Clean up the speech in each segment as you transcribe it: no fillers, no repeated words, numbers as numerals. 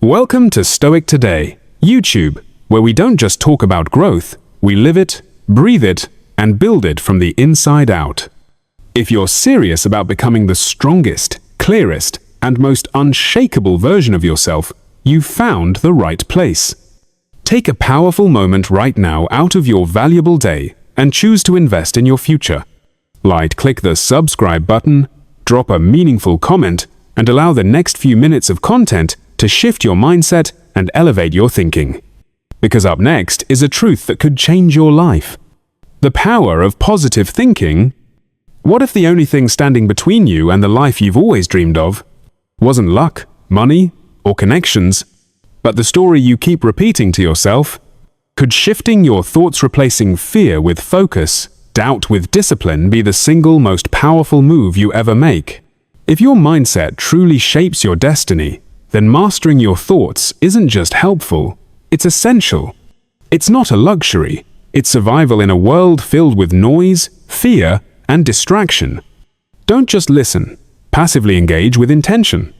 Welcome to Stoic Today, YouTube, where we don't just talk about growth, we live it, breathe it, and build it from the inside out. If you're serious about becoming the strongest, clearest, and most unshakable version of yourself, you've found the right place. Take a powerful moment right now out of your valuable day and choose to invest in your future. Click the subscribe button, drop a meaningful comment, and allow the next few minutes of content to shift your mindset and elevate your thinking. Because up next is a truth that could change your life. The power of positive thinking. What if the only thing standing between you and the life you've always dreamed of wasn't luck, money, or connections, but the story you keep repeating to yourself? Could shifting your thoughts, replacing fear with focus, doubt with discipline, be the single most powerful move you ever make? If your mindset truly shapes your destiny, then mastering your thoughts isn't just helpful, it's essential. It's not a luxury, it's survival in a world filled with noise, fear, and distraction. Don't just listen, passively engage with intention.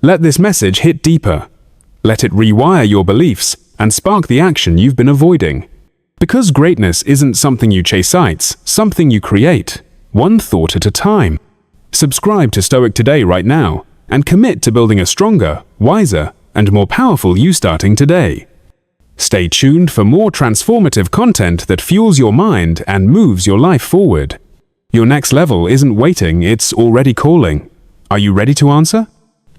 Let this message hit deeper. Let it rewire your beliefs and spark the action you've been avoiding. Because greatness isn't something you chase, it's something you create, one thought at a time. Subscribe to Stoic Today right now and commit to building a stronger, wiser, and more powerful you starting today. Stay tuned for more transformative content that fuels your mind and moves your life forward. Your next level isn't waiting, it's already calling. Are you ready to answer?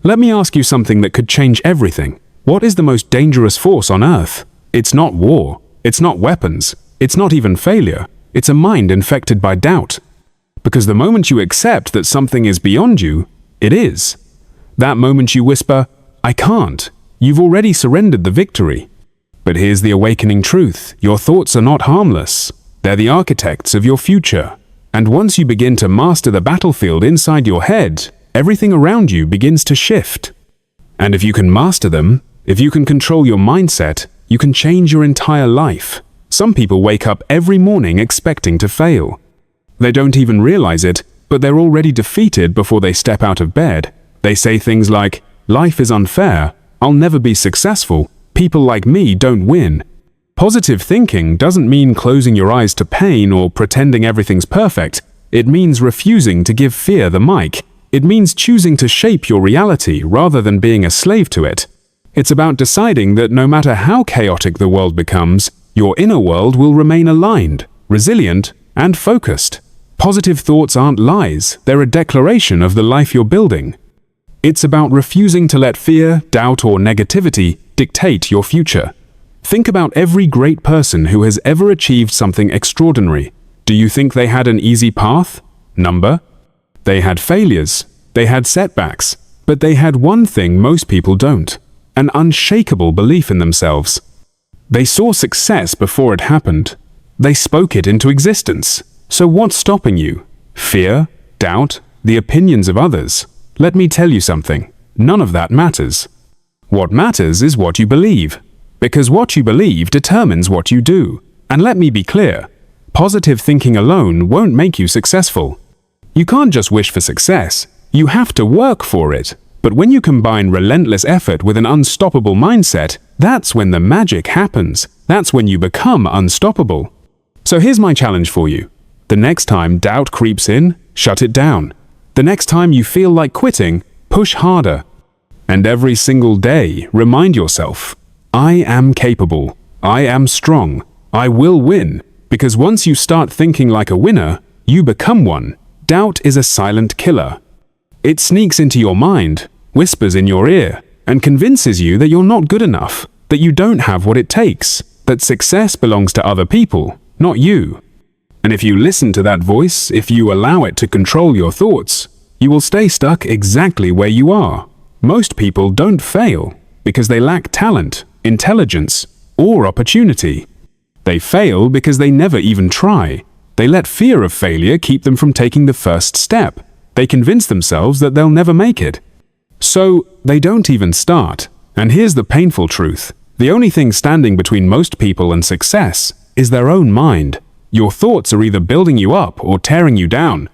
Let me ask you something that could change everything. What is the most dangerous force on Earth? It's not war, it's not weapons, it's not even failure. It's a mind infected by doubt. Because the moment you accept that something is beyond you, it is. That moment you whisper, "I can't," you've already surrendered the victory. But here's the awakening truth. Your thoughts are not harmless. They're the architects of your future. And once you begin to master the battlefield inside your head, everything around you begins to shift. And if you can master them, if you can control your mindset, you can change your entire life. Some people wake up every morning expecting to fail. They don't even realize it, but they're already defeated before they step out of bed. They say things like, "Life is unfair, I'll never be successful, people like me don't win." Positive thinking doesn't mean closing your eyes to pain or pretending everything's perfect. It means refusing to give fear the mic. It means choosing to shape your reality rather than being a slave to it. It's about deciding that no matter how chaotic the world becomes, your inner world will remain aligned, resilient, and focused. Positive thoughts aren't lies, they're a declaration of the life you're building. It's about refusing to let fear, doubt, or negativity dictate your future. Think about every great person who has ever achieved something extraordinary. Do you think they had an easy path? Number? They had failures, they had setbacks, but they had one thing most people don't: an unshakable belief in themselves. They saw success before it happened. They spoke it into existence. So what's stopping you? Fear, doubt, the opinions of others? Let me tell you something. None of that matters. What matters is what you believe. Because what you believe determines what you do. And let me be clear, positive thinking alone won't make you successful. You can't just wish for success. You have to work for it. But when you combine relentless effort with an unstoppable mindset, that's when the magic happens. That's when you become unstoppable. So here's my challenge for you. The next time doubt creeps in, shut it down. The next time you feel like quitting, push harder. And every single day, remind yourself, I am capable, I am strong, I will win. Because once you start thinking like a winner, you become one. Doubt is a silent killer. It sneaks into your mind, whispers in your ear, and convinces you that you're not good enough, that you don't have what it takes, that success belongs to other people, not you. And if you listen to that voice, if you allow it to control your thoughts, you will stay stuck exactly where you are. Most people don't fail because they lack talent, intelligence, or opportunity. They fail because they never even try. They let fear of failure keep them from taking the first step. They convince themselves that they'll never make it. So they don't even start. And here's the painful truth. The only thing standing between most people and success is their own mind. Your thoughts are either building you up or tearing you down.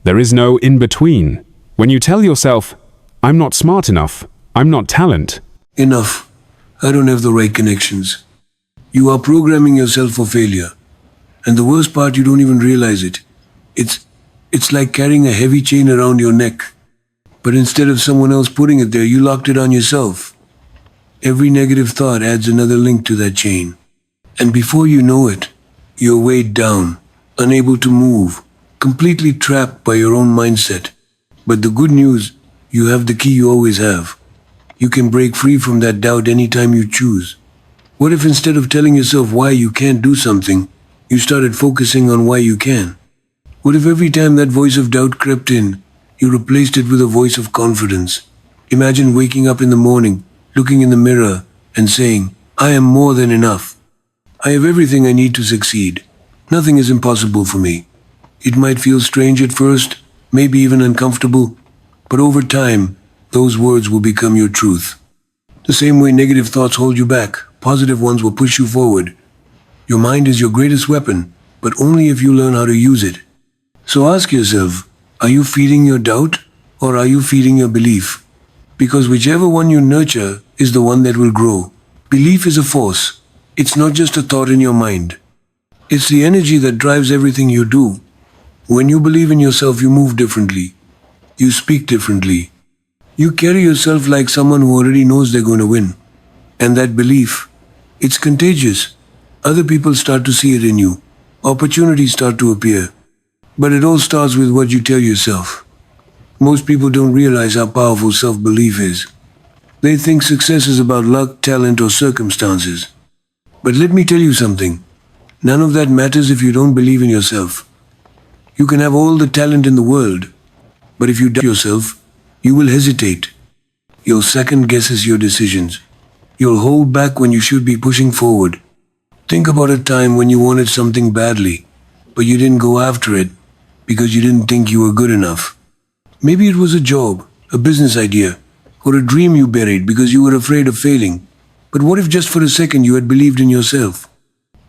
There is no in-between. When you tell yourself, I'm not smart enough, I'm not talent, Enough. I don't have the right connections. You are programming yourself for failure. And the worst part, you don't even realize it. It's like carrying a heavy chain around your neck. But instead of someone else putting it there, you locked it on yourself. Every negative thought adds another link to that chain. And before you know it, you're weighed down, unable to move, completely trapped by your own mindset. But the good news, you have the key you always have. You can break free from that doubt anytime you choose. What if instead of telling yourself why you can't do something, you started focusing on why you can? What if every time that voice of doubt crept in, you replaced it with a voice of confidence? Imagine waking up in the morning, looking in the mirror, and saying, I am more than enough. I have everything I need to succeed. Nothing is impossible for me. It might feel strange at first, maybe even uncomfortable, but over time, those words will become your truth. The same way negative thoughts hold you back, positive ones will push you forward. Your mind is your greatest weapon, but only if you learn how to use it. So ask yourself, are you feeding your doubt or are you feeding your belief? Because whichever one you nurture is the one that will grow. Belief is a force. It's not just a thought in your mind. It's the energy that drives everything you do. When you believe in yourself, you move differently. You speak differently. You carry yourself like someone who already knows they're going to win. And that belief, it's contagious. Other people start to see it in you. Opportunities start to appear. But it all starts with what you tell yourself. Most people don't realize how powerful self-belief is. They think success is about luck, talent, or circumstances. But let me tell you something. None of that matters if you don't believe in yourself. You can have all the talent in the world, but if you doubt yourself, you will hesitate. You'll second guess your decisions. You'll hold back when you should be pushing forward. Think about a time when you wanted something badly, but you didn't go after it because you didn't think you were good enough. Maybe it was a job, a business idea, or a dream you buried because you were afraid of failing. But what if just for a second you had believed in yourself?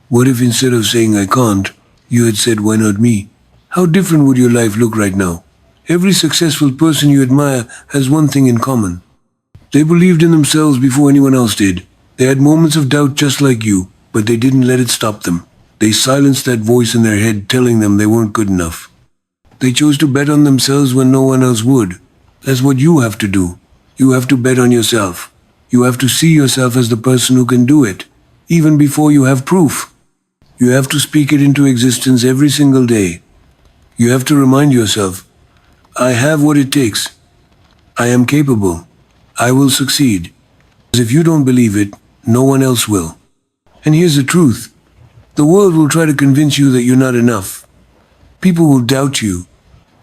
What if instead of saying I can't, you had said why not me? How different would your life look right now? Every successful person you admire has one thing in common. They believed in themselves before anyone else did. They had moments of doubt just like you, but they didn't let it stop them. They silenced that voice in their head telling them they weren't good enough. They chose to bet on themselves when no one else would. That's what you have to do. You have to bet on yourself. You have to see yourself as the person who can do it, even before you have proof. You have to speak it into existence every single day. You have to remind yourself, I have what it takes. I am capable. I will succeed. Because if you don't believe it, no one else will. And here's the truth. The world will try to convince you that you're not enough. People will doubt you.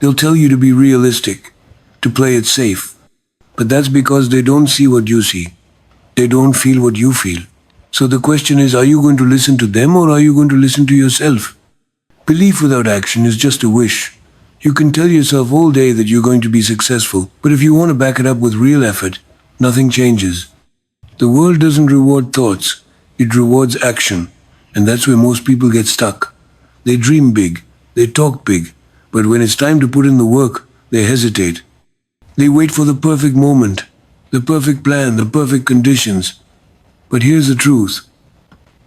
They'll tell you to be realistic, to play it safe. But that's because they don't see what you see. They don't feel what you feel. So the question is, are you going to listen to them or are you going to listen to yourself? Belief without action is just a wish. You can tell yourself all day that you're going to be successful, but if you want to back it up with real effort, nothing changes. The world doesn't reward thoughts, it rewards action, and that's where most people get stuck. They dream big, they talk big, but when it's time to put in the work, they hesitate. They wait for the perfect moment, the perfect plan, the perfect conditions. But here's the truth.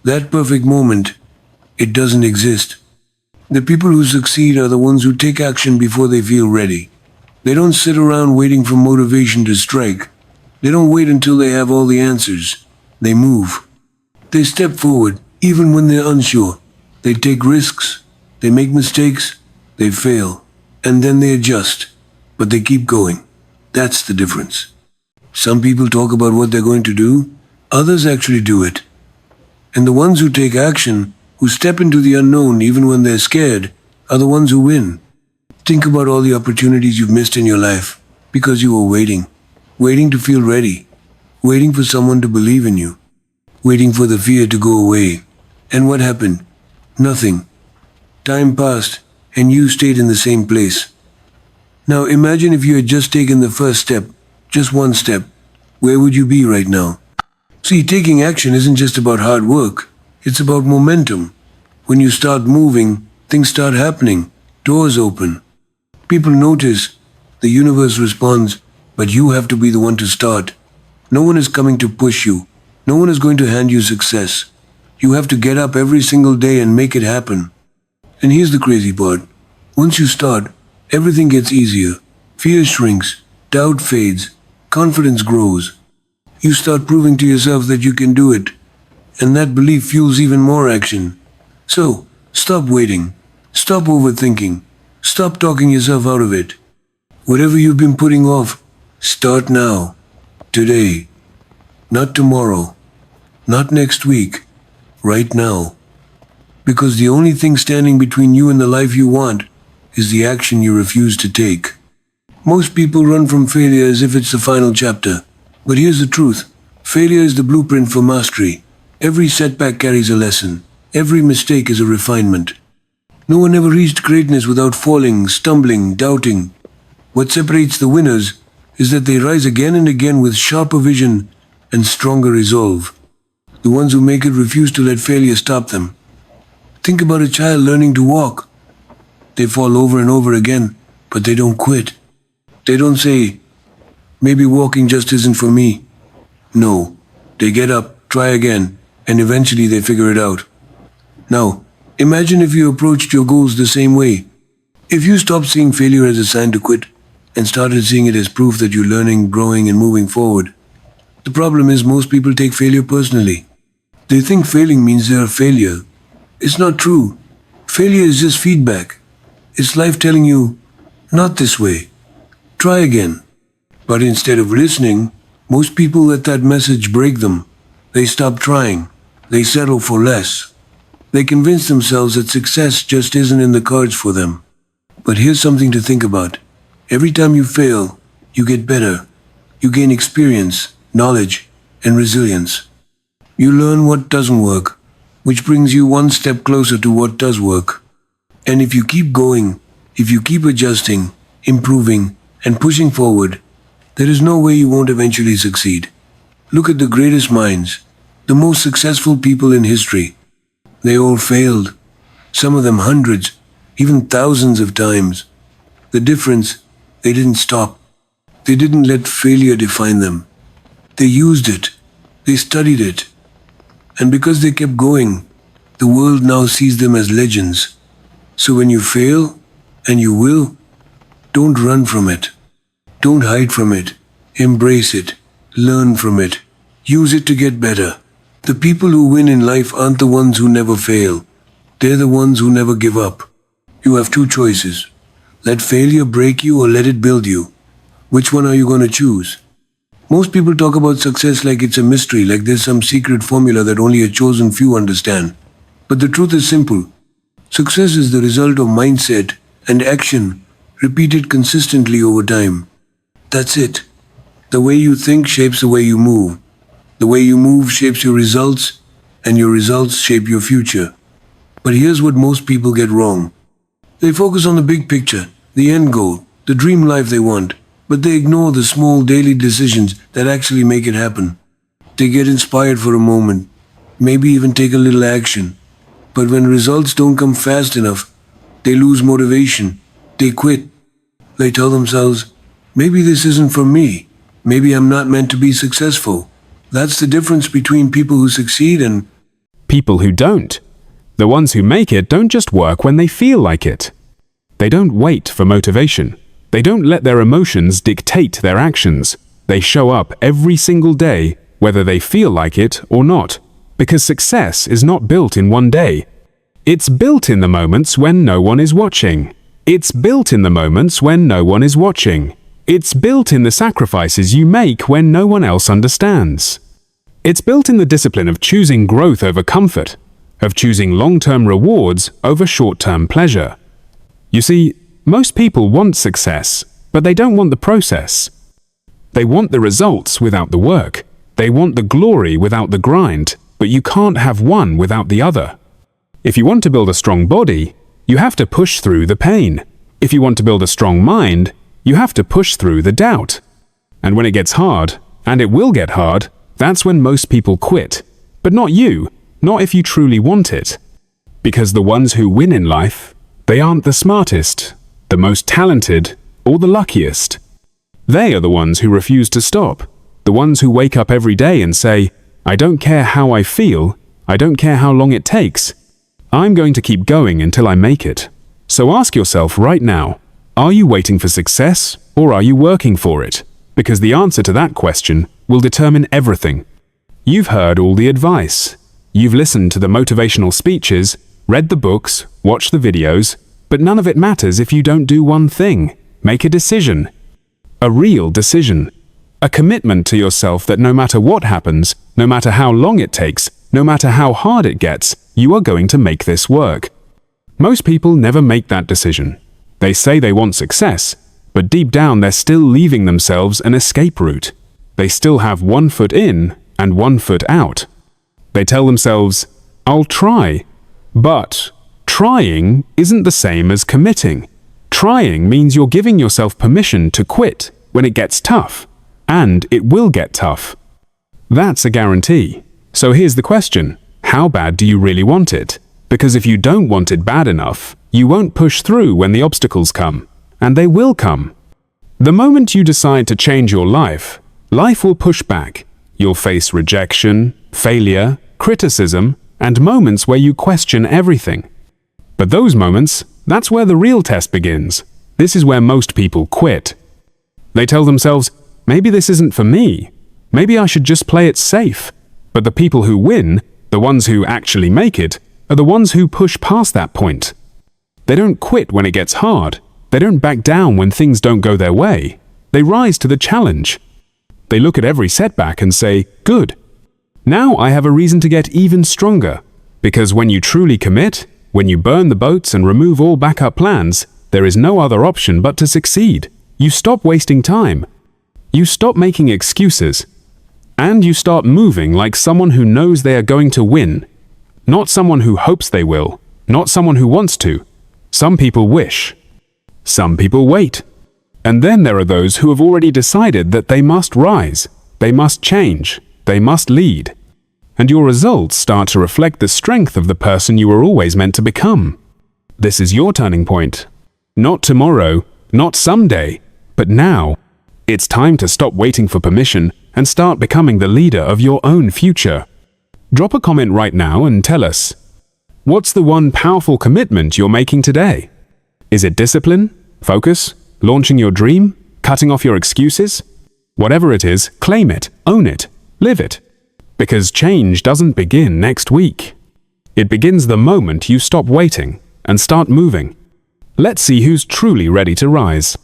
That perfect moment, it doesn't exist. The people who succeed are the ones who take action before they feel ready. They don't sit around waiting for motivation to strike. They don't wait until they have all the answers. They move. They step forward, even when they're unsure. They take risks. They make mistakes. They fail. And then they adjust. But they keep going. That's the difference. Some people talk about what they're going to do. Others actually do it. And the ones who take action, who step into the unknown even when they're scared, are the ones who win. Think about all the opportunities you've missed in your life because you were waiting. Waiting to feel ready. Waiting for someone to believe in you. Waiting for the fear to go away. And what happened? Nothing. Time passed and you stayed in the same place. Now imagine if you had just taken the first step, just one step. Where would you be right now? See, taking action isn't just about hard work. It's about momentum. When you start moving, things start happening. Doors open. People notice. The universe responds. But you have to be the one to start. No one is coming to push you. No one is going to hand you success. You have to get up every single day and make it happen. And here's the crazy part. Once you start, everything gets easier. Fear shrinks, doubt fades, confidence grows. You start proving to yourself that you can do it, and that belief fuels even more action. So, stop waiting. Stop overthinking. Stop talking yourself out of it. Whatever you've been putting off, start now. Today. Not tomorrow. Not next week. Right now. Because the only thing standing between you and the life you want is the action you refuse to take. Most people run from failure as if it's the final chapter. But here's the truth. Failure is the blueprint for mastery. Every setback carries a lesson. Every mistake is a refinement. No one ever reached greatness without falling, stumbling, doubting. What separates the winners is that they rise again and again with sharper vision and stronger resolve. The ones who make it refuse to let failure stop them. Think about a child learning to walk. They fall over and over again, but they don't quit. They don't say, maybe walking just isn't for me. No, they get up, try again, and eventually they figure it out. Now, imagine if you approached your goals the same way. If you stopped seeing failure as a sign to quit and started seeing it as proof that you're learning, growing, and moving forward. The problem is most people take failure personally. They think failing means they're a failure. It's not true. Failure is just feedback. It's life telling you, not this way. Try again. But instead of listening, most people let that message break them. They stop trying. They settle for less. They convince themselves that success just isn't in the cards for them. But here's something to think about. Every time you fail, you get better. You gain experience, knowledge, and resilience. You learn what doesn't work, which brings you one step closer to what does work. And if you keep going, if you keep adjusting, improving, and pushing forward, there is no way you won't eventually succeed. Look at the greatest minds, the most successful people in history. They all failed, some of them hundreds, even thousands of times. The difference, they didn't stop. They didn't let failure define them. They used it. They studied it. And because they kept going, the world now sees them as legends. So when you fail, and you will, don't run from it. Don't hide from it. Embrace it. Learn from it. Use it to get better. The people who win in life aren't the ones who never fail. They're the ones who never give up. You have two choices. Let failure break you or let it build you. Which one are you going to choose? Most people talk about success like it's a mystery, like there's some secret formula that only a chosen few understand. But the truth is simple. Success is the result of mindset and action repeated consistently over time. That's it. The way you think shapes the way you move. The way you move shapes your results, and your results shape your future. But here's what most people get wrong. They focus on the big picture, the end goal, the dream life they want, but they ignore the small daily decisions that actually make it happen. They get inspired for a moment, maybe even take a little action. But when results don't come fast enough, they lose motivation. They quit. They tell themselves, maybe this isn't for me. Maybe I'm not meant to be successful. That's the difference between people who succeed and people who don't. The ones who make it don't just work when they feel like it. They don't wait for motivation. They don't let their emotions dictate their actions. They show up every single day, whether they feel like it or not. Because success is not built in one day. It's built in the moments when no one is watching. It's built in the moments when no one is watching. It's built in the sacrifices you make when no one else understands. It's built in the discipline of choosing growth over comfort, of choosing long-term rewards over short-term pleasure. You see, most people want success, but they don't want the process. They want the results without the work. They want the glory without the grind, but you can't have one without the other. If you want to build a strong body, you have to push through the pain. If you want to build a strong mind, you have to push through the doubt. And when it gets hard, and it will get hard, that's when most people quit. But not you, not if you truly want it. Because the ones who win in life, they aren't the smartest, the most talented, or the luckiest. They are the ones who refuse to stop. The ones who wake up every day and say, I don't care how I feel, I don't care how long it takes. I'm going to keep going until I make it. So ask yourself right now, are you waiting for success or are you working for it? Because the answer to that question will determine everything. You've heard all the advice. You've listened to the motivational speeches, read the books, watched the videos, but none of it matters if you don't do one thing. Make a decision. A real decision. A commitment to yourself that no matter what happens, no matter how long it takes, no matter how hard it gets, you are going to make this work. Most people never make that decision. They say they want success, but deep down they're still leaving themselves an escape route. They still have one foot in and one foot out. They tell themselves, I'll try. But trying isn't the same as committing. Trying means you're giving yourself permission to quit when it gets tough. And it will get tough. That's a guarantee. So here's the question. How bad do you really want it? Because if you don't want it bad enough, you won't push through when the obstacles come. And they will come. The moment you decide to change your life, life will push back. You'll face rejection, failure, criticism, and moments where you question everything. But those moments, that's where the real test begins. This is where most people quit. They tell themselves, maybe this isn't for me. Maybe I should just play it safe. But the people who win, the ones who actually make it, are the ones who push past that point. They don't quit when it gets hard. They don't back down when things don't go their way. They rise to the challenge. They look at every setback and say, good. Now I have a reason to get even stronger. Because when you truly commit, when you burn the boats and remove all backup plans, there is no other option but to succeed. You stop wasting time. You stop making excuses. And you start moving like someone who knows they are going to win. Not someone who hopes they will. Not someone who wants to. Some people wish. Some people wait. And then there are those who have already decided that they must rise. They must change. They must lead. And your results start to reflect the strength of the person you were always meant to become. This is your turning point. Not tomorrow, not someday, but now. It's time to stop waiting for permission and start becoming the leader of your own future. Drop a comment right now and tell us, what's the one powerful commitment you're making today? Is it discipline, focus, launching your dream, cutting off your excuses? Whatever it is, claim it, own it, live it. Because change doesn't begin next week. It begins the moment you stop waiting and start moving. Let's see who's truly ready to rise.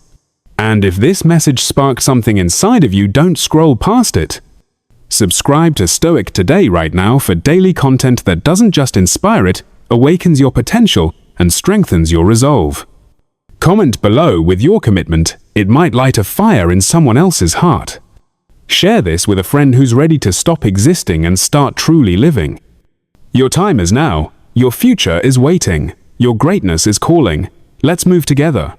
And if this message sparked something inside of you, don't scroll past it. Subscribe to Stoic today right now for daily content that doesn't just inspire it, awakens your potential, and strengthens your resolve. Comment below with your commitment. It might light a fire in someone else's heart. Share this with a friend who's ready to stop existing and start truly living. Your time is now. Your future is waiting. Your greatness is calling. Let's move together.